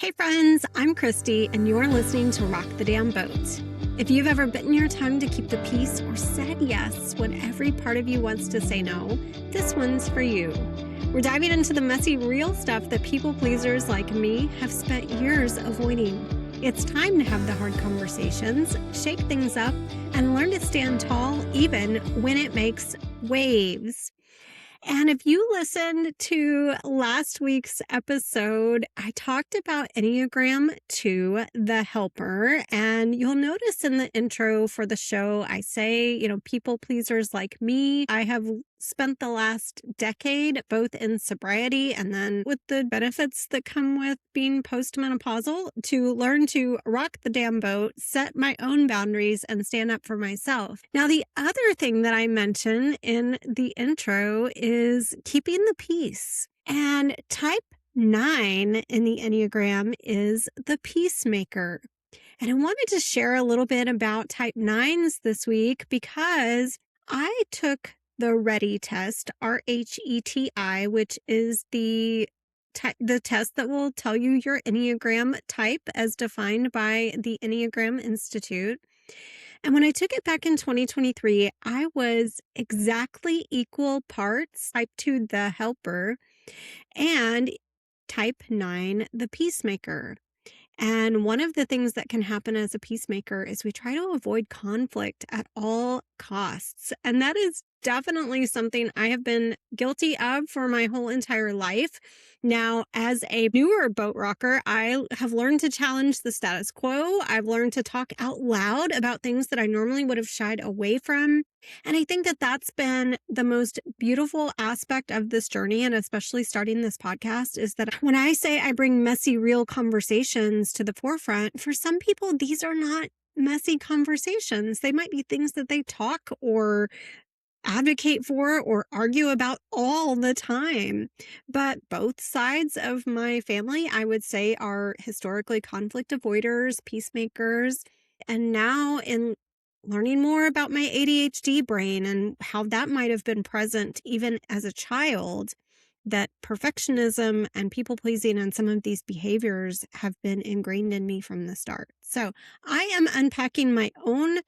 Hey friends, I'm Christy, and you're listening to Rock the Damn Boat. If you've ever bitten your tongue to keep the peace or said yes when every part of you wants to say no, this one's for you. We're diving into the messy, real stuff that people pleasers like me have spent years avoiding. It's time to have the hard conversations, shake things up, and learn to stand tall even when it makes waves. And if you listened to last week's episode, I talked about Enneagram 2, the helper. And you'll notice in the intro for the show, I say, people pleasers like me. I have spent the last decade both in sobriety and then with the benefits that come with being postmenopausal to learn to rock the damn boat, set my own boundaries, and stand up for myself. Now, the other thing that I mentioned in the intro is keeping the peace. And type 9 in the Enneagram is the Peacemaker. And I wanted to share a little bit about type 9s this week because I took the READY test, RHETI, which is the test that will tell you your Enneagram type as defined by the Enneagram Institute. And when I took it back in 2023, I was exactly equal parts type 2, the helper, and type 9, the peacemaker. And one of the things that can happen as a peacemaker is we try to avoid conflict at all costs. And that is definitely something I have been guilty of for my whole entire life. Now, as a newer boat rocker, I have learned to challenge the status quo. I've learned to talk out loud about things that I normally would have shied away from. And I think that that's been the most beautiful aspect of this journey, and especially starting this podcast, is that when I say I bring messy, real conversations to the forefront, for some people, these are not messy conversations. They might be things that they talk or advocate for or argue about all the time. But both sides of my family, I would say, are historically conflict avoiders, peacemakers. And now in learning more about my ADHD brain and how that might have been present even as a child, that perfectionism and people pleasing and some of these behaviors have been ingrained in me from the start. So I am unpacking my own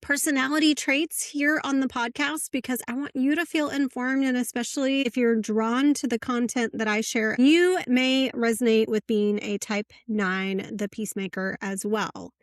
personality traits here on the podcast because I want you to feel informed, and especially if you're drawn to the content that I share, you may resonate with being a type 9, the peacemaker, as well.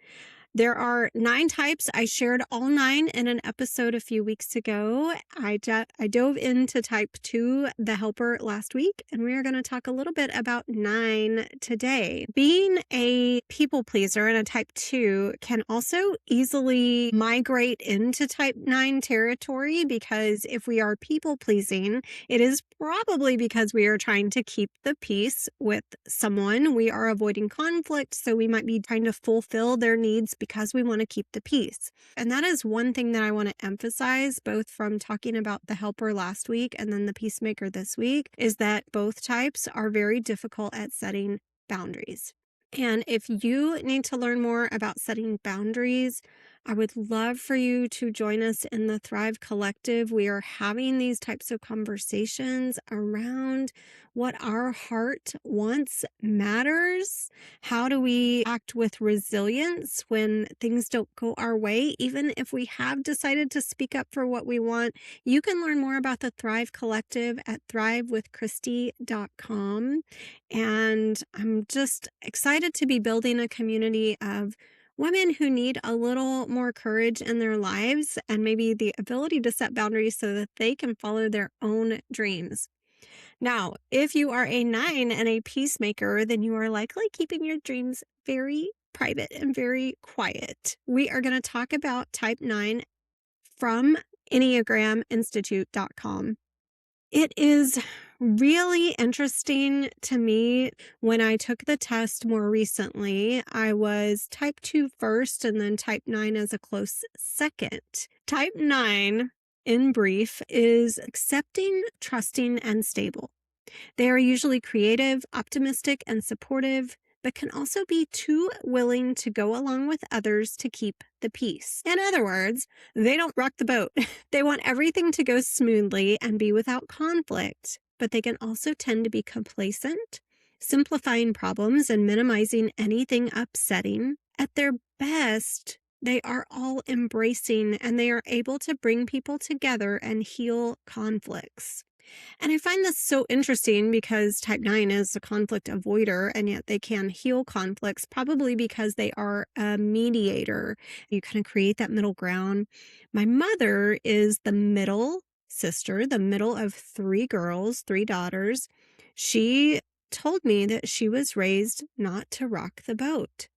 There are 9 types. I shared all 9 in an episode a few weeks ago. I dove into type 2, the helper, last week, and we are going to talk a little bit about 9 today. Being a people pleaser and a type 2 can also easily migrate into type 9 territory, because if we are people pleasing, it is probably because we are trying to keep the peace with someone. We are avoiding conflict, so we might be trying to fulfill their needs because we want to keep the peace. And that is one thing that I want to emphasize, both from talking about the helper last week and then the peacemaker this week, is that both types are very difficult at setting boundaries. And if you need to learn more about setting boundaries, I would love for you to join us in the Thrive Collective. We are having these types of conversations around what our heart wants matters. How do we act with resilience when things don't go our way? Even if we have decided to speak up for what we want, you can learn more about the Thrive Collective at thrivewithchristy.com. And I'm just excited to be building a community of women who need a little more courage in their lives and maybe the ability to set boundaries so that they can follow their own dreams. Now, if you are a 9 and a peacemaker, then you are likely keeping your dreams very private and very quiet. We are going to talk about type 9 from EnneagramInstitute.com. It is really interesting to me. When I took the test more recently, I was type 2 first and then type 9 as a close second. Type 9, in brief, is accepting, trusting, and stable. They are usually creative, optimistic, and supportive, but can also be too willing to go along with others to keep the peace. In other words, they don't rock the boat. They want everything to go smoothly and be without conflict, but they can also tend to be complacent, simplifying problems and minimizing anything upsetting. At their best, they are all embracing and they are able to bring people together and heal conflicts. And I find this so interesting because type 9 is a conflict avoider, and yet they can heal conflicts, probably because they are a mediator. You kind of create that middle ground. My mother is the middle sister, the middle of 3 girls, 3 daughters. She told me that she was raised not to rock the boat.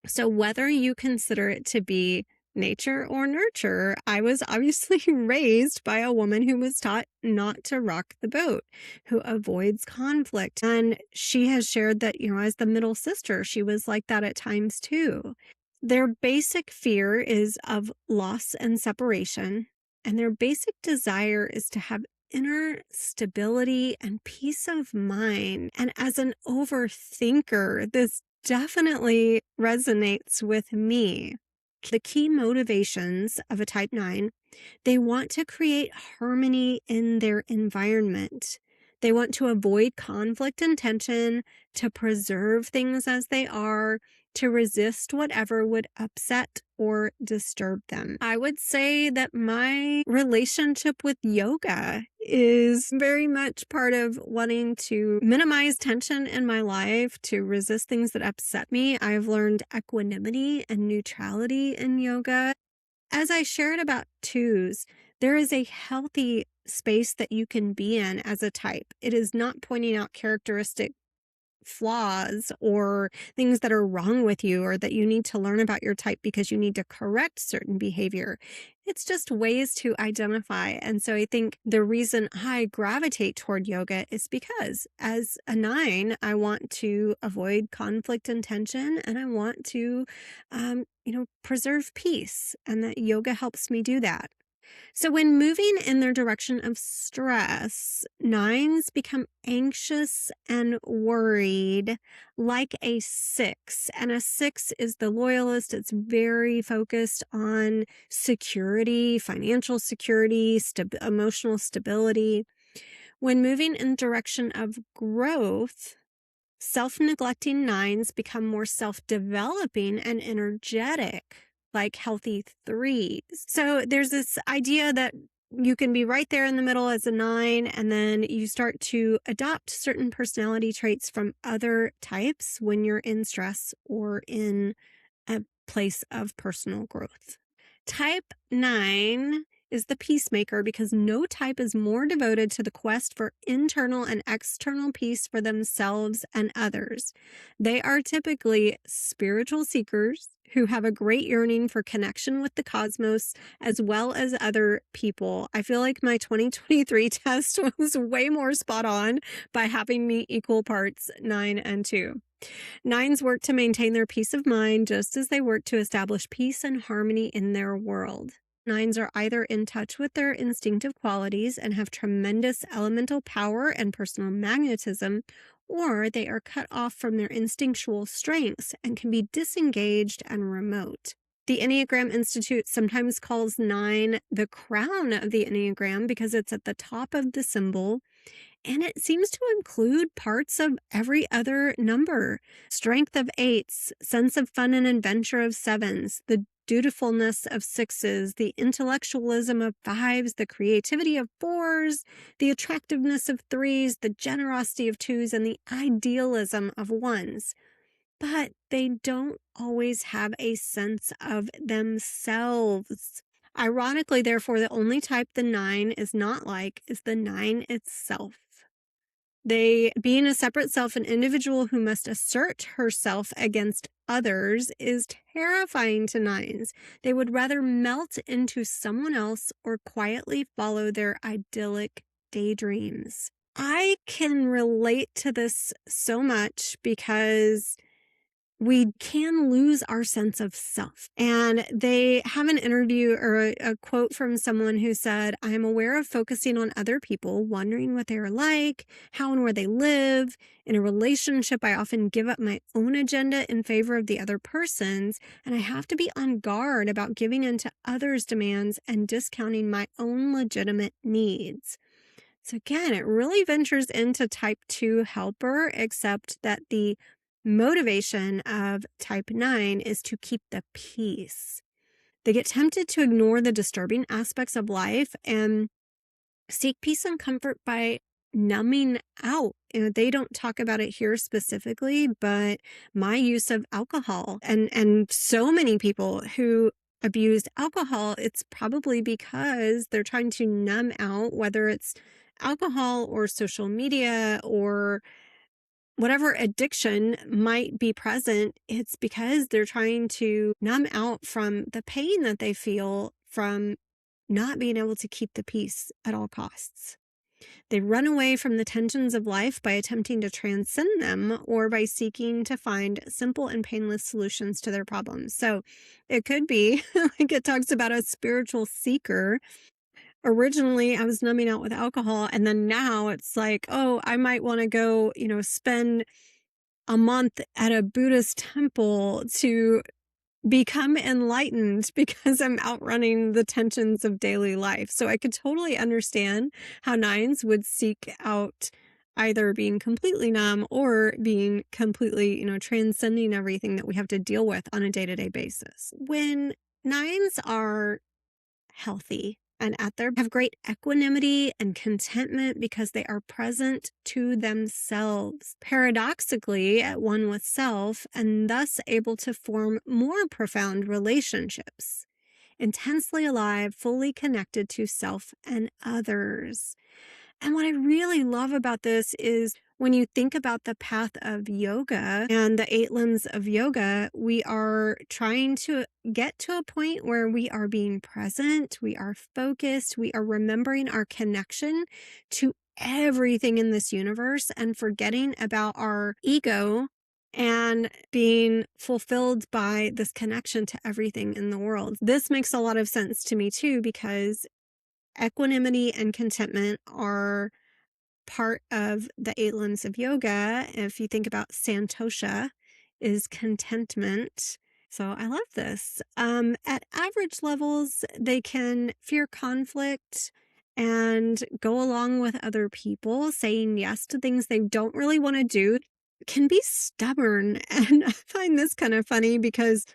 So whether you consider it to be nature or nurture, I was obviously raised by a woman who was taught not to rock the boat, who avoids conflict. And she has shared that, as the middle sister, she was like that at times too. Their basic fear is of loss and separation, and their basic desire is to have inner stability and peace of mind. And as an overthinker, this definitely resonates with me. The key motivations of a type 9, they want to create harmony in their environment. They want to avoid conflict and tension, to preserve things as they are, to resist whatever would upset or disturb them. I would say that my relationship with yoga is very much part of wanting to minimize tension in my life, to resist things that upset me. I've learned equanimity and neutrality in yoga. As I shared about 2s, there is a healthy space that you can be in as a type. It is not pointing out characteristic flaws or things that are wrong with you, or that you need to learn about your type because you need to correct certain behavior. It's just ways to identify. And so I think the reason I gravitate toward yoga is because as a 9, I want to avoid conflict and tension, and I want to, preserve peace, and that yoga helps me do that. So when moving in their direction of stress, 9s become anxious and worried like a 6. And a 6 is the loyalist. It's very focused on security, financial security, emotional stability. When moving in direction of growth, self-neglecting 9s become more self-developing and energetic, like healthy 3s. So there's this idea that you can be right there in the middle as a 9, and then you start to adopt certain personality traits from other types when you're in stress or in a place of personal growth. Type 9 is the peacemaker because no type is more devoted to the quest for internal and external peace for themselves and others. They are typically spiritual seekers who have a great yearning for connection with the cosmos as well as other people. I feel like my 2023 test was way more spot on by having me equal parts 9 and 2. 9s work to maintain their peace of mind just as they work to establish peace and harmony in their world. 9s are either in touch with their instinctive qualities and have tremendous elemental power and personal magnetism, or they are cut off from their instinctual strengths and can be disengaged and remote. The Enneagram Institute sometimes calls 9 the crown of the Enneagram because it's at the top of the symbol, and it seems to include parts of every other number. Strength of 8s, sense of fun and adventure of 7s, the dutifulness of 6s, the intellectualism of 5s, the creativity of 4s, the attractiveness of 3s, the generosity of 2s, and the idealism of 1s. But they don't always have a sense of themselves. Ironically, therefore, the only type the 9 is not like is the 9 itself. They, being a separate self, an individual who must assert herself against others, is terrifying to 9s. They would rather melt into someone else or quietly follow their idyllic daydreams. I can relate to this so much because we can lose our sense of self. And they have an interview or a quote from someone who said, I am aware of focusing on other people, wondering what they are like, how and where they live. In a relationship, I often give up my own agenda in favor of the other person's, and I have to be on guard about giving in to others' demands and discounting my own legitimate needs. So again, it really ventures into type 2 helper, except that the motivation of type 9 is to keep the peace. They get tempted to ignore the disturbing aspects of life and seek peace and comfort by numbing out. They don't talk about it here specifically, but my use of alcohol and so many people who abused alcohol, it's probably because they're trying to numb out, whether it's alcohol or social media or whatever addiction might be present. It's because they're trying to numb out from the pain that they feel from not being able to keep the peace at all costs. They run away from the tensions of life by attempting to transcend them or by seeking to find simple and painless solutions to their problems. So it could be like it talks about a spiritual seeker. Originally, I was numbing out with alcohol, and then now it's like, oh, I might want to go, spend a month at a Buddhist temple to become enlightened because I'm outrunning the tensions of daily life. So I could totally understand how nines would seek out either being completely numb or being completely, transcending everything that we have to deal with on a day-to-day basis. When nines are healthy and at their have great equanimity and contentment because they are present to themselves, paradoxically at one with self, and thus able to form more profound relationships, intensely alive, fully connected to self and others. And what I really love about this is when you think about the path of yoga and the 8 limbs of yoga, we are trying to get to a point where we are being present, we are focused, we are remembering our connection to everything in this universe and forgetting about our ego and being fulfilled by this connection to everything in the world. This makes a lot of sense to me too, because equanimity and contentment are part of the 8 limbs of yoga. If you think about santosha is contentment. So I love this. At average levels, they can fear conflict and go along with other people, saying yes to things they don't really want to do, can be stubborn. And I find this kind of funny because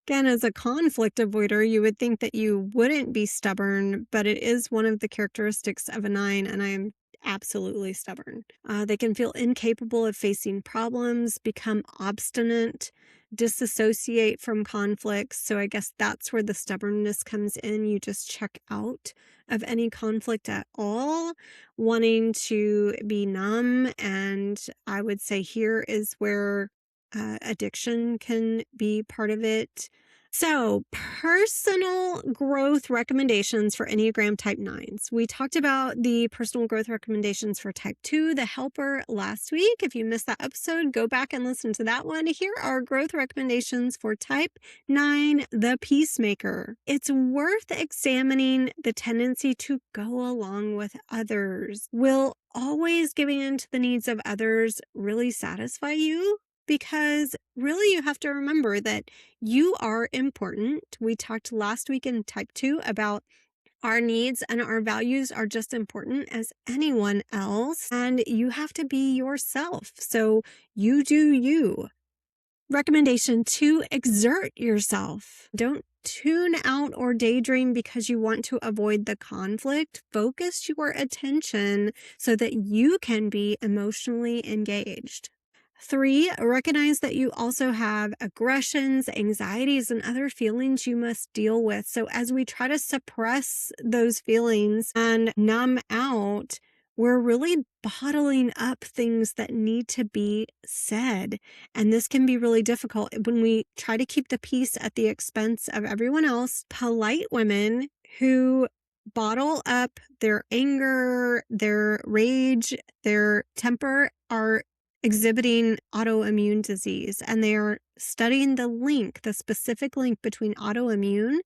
again, as a conflict avoider, you would think that you wouldn't be stubborn, but it is one of the characteristics of a 9, and I am absolutely stubborn. They can feel incapable of facing problems, become obstinate, disassociate from conflicts. So I guess that's where the stubbornness comes in. You just check out of any conflict at all, wanting to be numb. And I would say here is where addiction can be part of it. So, personal growth recommendations for Enneagram Type 9s. We talked about the personal growth recommendations for Type 2, the helper, last week. If you missed that episode, go back and listen to that one. Here are growth recommendations for Type 9, the Peacemaker. It's worth examining the tendency to go along with others. Will always giving in to the needs of others really satisfy you? Because really, you have to remember that you are important. We talked last week in Type 2 about our needs and our values are just important as anyone else, and you have to be yourself. So you do you. Recommendation 2, exert yourself. Don't tune out or daydream because you want to avoid the conflict. Focus your attention so that you can be emotionally engaged. 3, recognize that you also have aggressions, anxieties, and other feelings you must deal with. So as we try to suppress those feelings and numb out, we're really bottling up things that need to be said. And this can be really difficult when we try to keep the peace at the expense of everyone else. Polite women who bottle up their anger, their rage, their temper are exhibiting autoimmune disease, and they are studying the specific link between autoimmune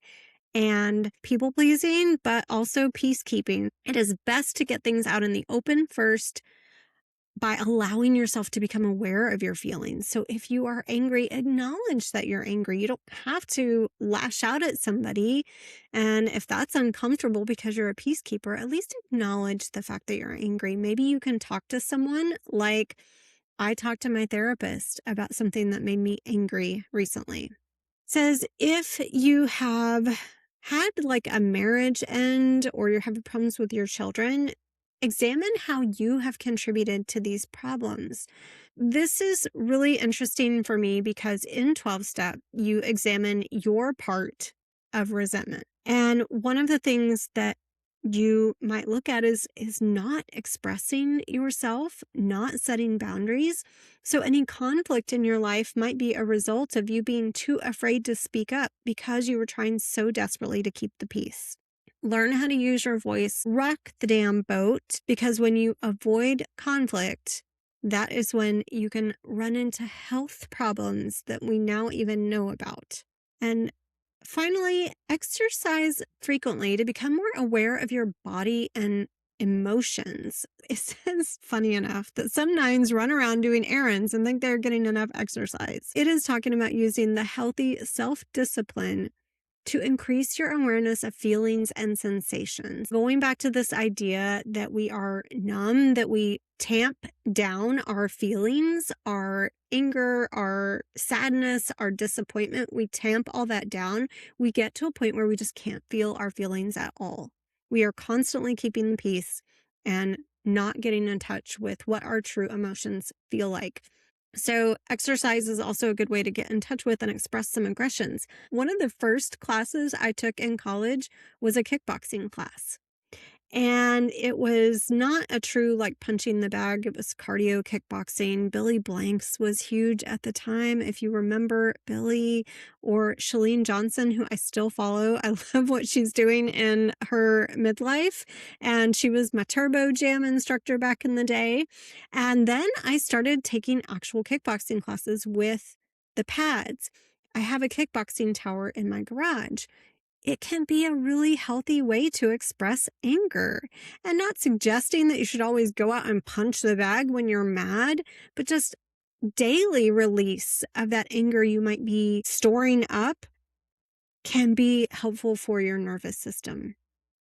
and people pleasing, but also peacekeeping. It is best to get things out in the open first, by allowing yourself to become aware of your feelings. So if you are angry, acknowledge that you're angry. You don't have to lash out at somebody. And if that's uncomfortable because you're a peacekeeper, at least acknowledge the fact that you're angry. Maybe you can talk to someone, like I talked to my therapist about something that made me angry recently. It says if you have had like a marriage end or you're having problems with your children, examine how you have contributed to these problems. This is really interesting for me because in 12-step, you examine your part of resentment. And one of the things that you might look at is not expressing yourself, not setting boundaries. So any conflict in your life might be a result of you being too afraid to speak up because you were trying so desperately to keep the peace. Learn how to use your voice, rock the damn boat, because when you avoid conflict, that is when you can run into health problems that we now even know about. And finally, exercise frequently to become more aware of your body and emotions. It says, funny enough, that some nines run around doing errands and think they're getting enough exercise. It is talking about using the healthy self-discipline to increase your awareness of feelings and sensations. Going back to this idea that we are numb, that we tamp down our feelings, our anger, our sadness, our disappointment, we tamp all that down. We get to a point where we just can't feel our feelings at all. We are constantly keeping the peace and not getting in touch with what our true emotions feel like. So exercise is also a good way to get in touch with and express some aggressions. One of the first classes I took in college was a kickboxing class. And it was not a true like punching the bag. It was cardio kickboxing. Billy Blanks was huge at the time. If you remember Billy, or Shalene Johnson, who I still follow. I love what she's doing in her midlife. And she was my Turbo Jam instructor back in the day. And then I started taking actual kickboxing classes with the pads. I have a kickboxing tower in my garage. It can be a really healthy way to express anger, and not suggesting that you should always go out and punch the bag when you're mad, but just daily release of that anger you might be storing up can be helpful for your nervous system,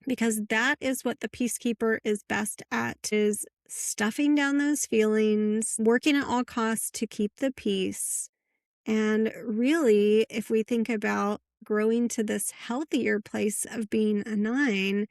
because that is what the peacekeeper is best at, is stuffing down those feelings, working at all costs to keep the peace. And really, if we think about growing to this healthier place of being a 9,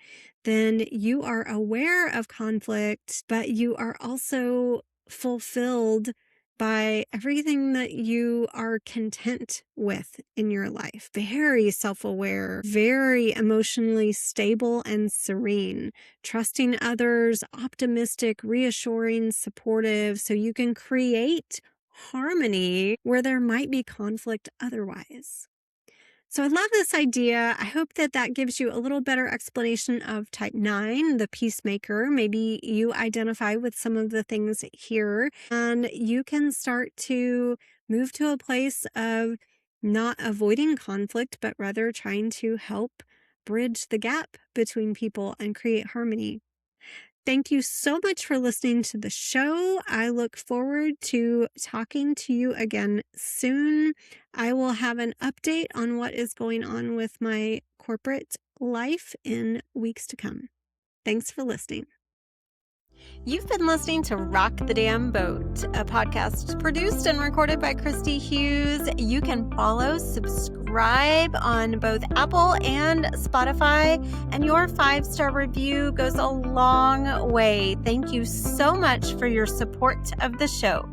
then you are aware of conflict, but you are also fulfilled by everything that you are content with in your life. Very self-aware, very emotionally stable and serene, trusting others, optimistic, reassuring, supportive, so you can create harmony where there might be conflict otherwise. So I love this idea. I hope that that gives you a little better explanation of type 9, the peacemaker. Maybe you identify with some of the things here, and you can start to move to a place of not avoiding conflict, but rather trying to help bridge the gap between people and create harmony. Thank you so much for listening to the show. I look forward to talking to you again soon. I will have an update on what is going on with my corporate life in weeks to come. Thanks for listening. You've been listening to Rock the Damn Boat, a podcast produced and recorded by Christy Hughes. You can follow, subscribe on both Apple and Spotify, and your 5-star review goes a long way. Thank you so much for your support of the show.